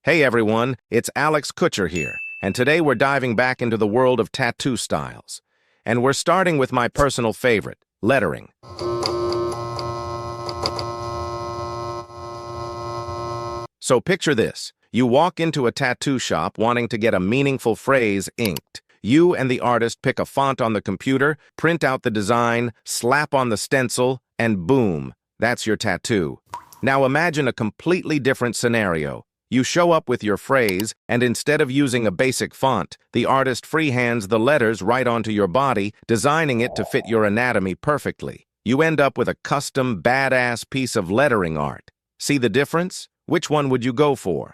Hey everyone, it's Kutcher here, and today we're diving back into the world of tattoo styles. And we're starting with my personal favorite, lettering. So picture this. You walk into a tattoo shop wanting to get a meaningful phrase inked. You and the artist pick a font on the computer, print out the design, slap on the stencil, and boom, that's your tattoo. Now imagine a completely different scenario. You show up with your phrase, and instead of using a basic font, the artist freehands the letters right onto your body, designing it to fit your anatomy perfectly. You end up with a custom, badass piece of lettering art. See the difference? Which one would you go for?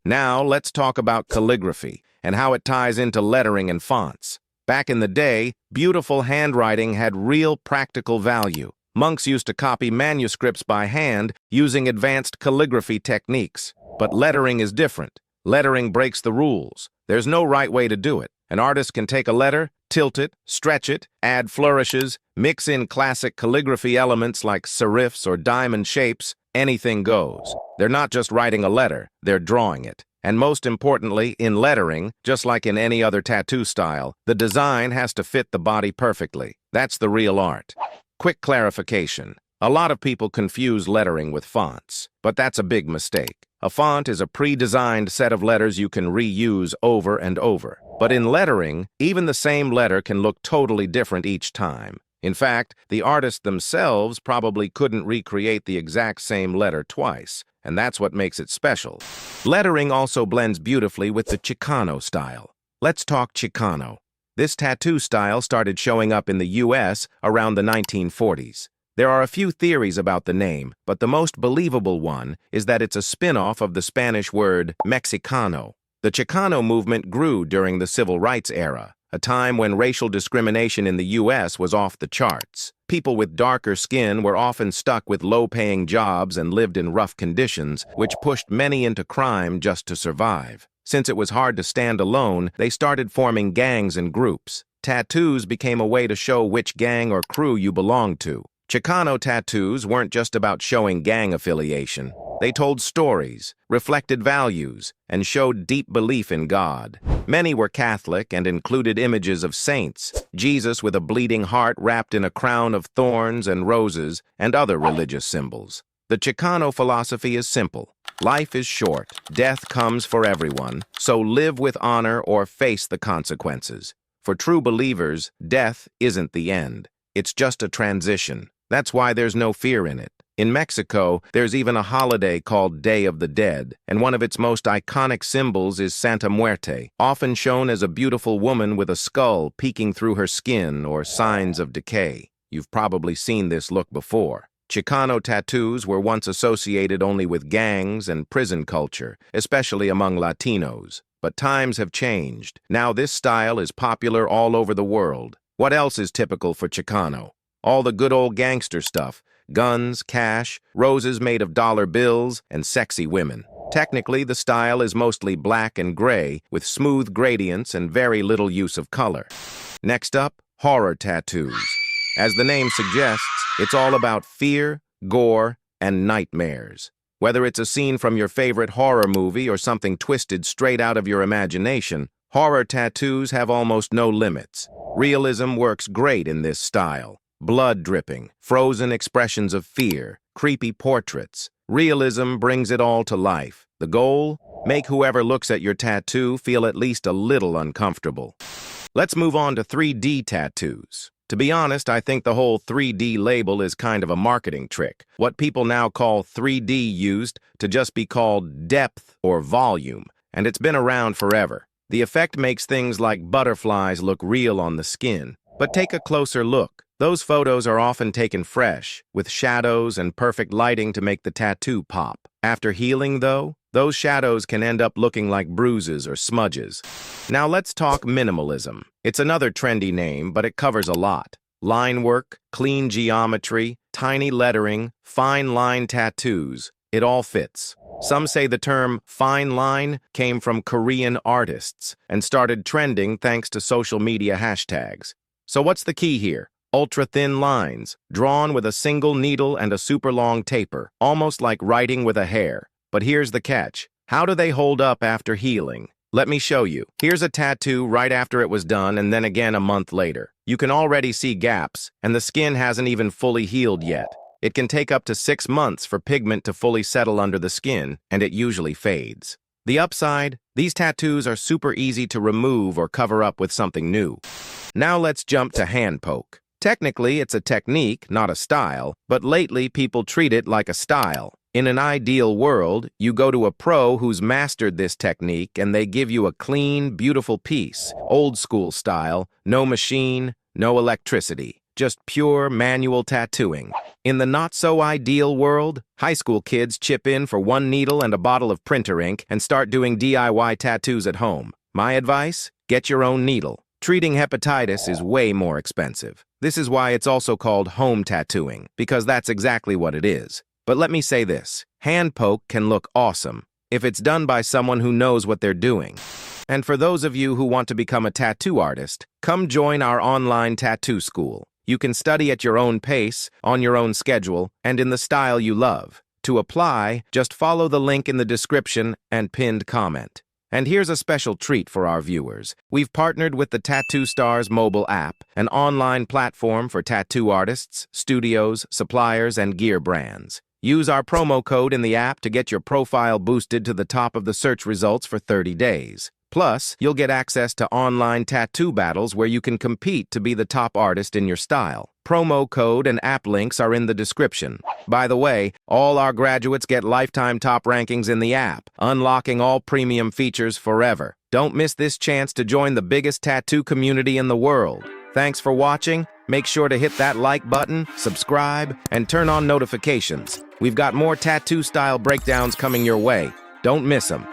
Now, let's talk about calligraphy and how it ties into lettering and fonts. Back in the day, beautiful handwriting had real practical value. Monks used to copy manuscripts by hand using advanced calligraphy techniques. But lettering is different. Lettering breaks the rules. There's no right way to do it. An artist can take a letter, tilt it, stretch it, add flourishes, mix in classic calligraphy elements like serifs or diamond shapes. Anything goes. They're not just writing a letter, they're drawing it. And most importantly, in lettering, just like in any other tattoo style, the design has to fit the body perfectly. That's the real art. Quick clarification. A lot of people confuse lettering with fonts, but that's a big mistake. A font is a pre-designed set of letters you can reuse over and over. But in lettering, even the same letter can look totally different each time. In fact, the artists themselves probably couldn't recreate the exact same letter twice, and that's what makes it special. Lettering also blends beautifully with the Chicano style. Let's talk Chicano. This tattoo style started showing up in the US around the 1940s. There are a few theories about the name, but the most believable one is that it's a spin-off of the Spanish word Mexicano. The Chicano movement grew during the Civil Rights era, a time when racial discrimination in the U.S. was off the charts. People with darker skin were often stuck with low-paying jobs and lived in rough conditions, which pushed many into crime just to survive. Since it was hard to stand alone, they started forming gangs and groups. Tattoos became a way to show which gang or crew you belonged to. Chicano tattoos weren't just about showing gang affiliation. They told stories, reflected values, and showed deep belief in God. Many were Catholic and included images of saints, Jesus with a bleeding heart wrapped in a crown of thorns and roses, and other religious symbols. The Chicano philosophy is simple. Life is short, death comes for everyone, so live with honor or face the consequences. For true believers, death isn't the end. It's just a transition. That's why there's no fear in it. In Mexico, there's even a holiday called Day of the Dead, and one of its most iconic symbols is Santa Muerte, often shown as a beautiful woman with a skull peeking through her skin or signs of decay. You've probably seen this look before. Chicano tattoos were once associated only with gangs and prison culture, especially among Latinos. But times have changed. Now this style is popular all over the world. What else is typical for Chicano? All the good old gangster stuff. Guns, cash, roses made of dollar bills, and sexy women. Technically, the style is mostly black and gray, with smooth gradients and very little use of color. Next up, horror tattoos. As the name suggests, it's all about fear, gore, and nightmares. Whether it's a scene from your favorite horror movie or something twisted straight out of your imagination, horror tattoos have almost no limits. Realism works great in this style. Blood dripping, frozen expressions of fear, creepy portraits. Realism brings it all to life. The goal? Make whoever looks at your tattoo feel at least a little uncomfortable. Let's move on to 3D tattoos. To be honest, I think the whole 3D label is kind of a marketing trick. What people now call 3D used to just be called depth or volume, and it's been around forever. The effect makes things like butterflies look real on the skin. But take a closer look. Those photos are often taken fresh, with shadows and perfect lighting to make the tattoo pop. After healing, though, those shadows can end up looking like bruises or smudges. Now let's talk minimalism. It's another trendy name, but it covers a lot. Line work, clean geometry, tiny lettering, fine line tattoos. It all fits. Some say the term fine line came from Korean artists and started trending thanks to social media hashtags. So what's the key here? Ultra-thin lines, drawn with a single needle and a super long taper, almost like writing with a hair. But here's the catch. How do they hold up after healing? Let me show you. Here's a tattoo right after it was done and then again a month later. You can already see gaps, and the skin hasn't even fully healed yet. It can take up to 6 months for pigment to fully settle under the skin, and it usually fades. The upside? These tattoos are super easy to remove or cover up with something new. Now let's jump to hand poke. Technically, it's a technique, not a style, but lately people treat it like a style. In an ideal world, you go to a pro who's mastered this technique and they give you a clean, beautiful piece, old school style, no machine, no electricity, just pure manual tattooing. In the not-so-ideal world, high school kids chip in for one needle and a bottle of printer ink and start doing DIY tattoos at home. My advice? Get your own needle. Treating hepatitis is way more expensive. This is why it's also called home tattooing, because that's exactly what it is. But let me say this, hand poke can look awesome if it's done by someone who knows what they're doing. And for those of you who want to become a tattoo artist, come join our online tattoo school. You can study at your own pace, on your own schedule, and in the style you love. To apply, just follow the link in the description and pinned comment. And here's a special treat for our viewers. We've partnered with the Tattoo Stars mobile app, an online platform for tattoo artists, studios, suppliers, and gear brands. Use our promo code in the app to get your profile boosted to the top of the search results for 30 days. Plus, you'll get access to online tattoo battles where you can compete to be the top artist in your style. Promo code and app links are in the description. By the way, all our graduates get lifetime top rankings in the app, unlocking all premium features forever. Don't miss this chance to join the biggest tattoo community in the world. Thanks for watching. Make sure to hit that like button, subscribe, and turn on notifications. We've got more tattoo style breakdowns coming your way. Don't miss them.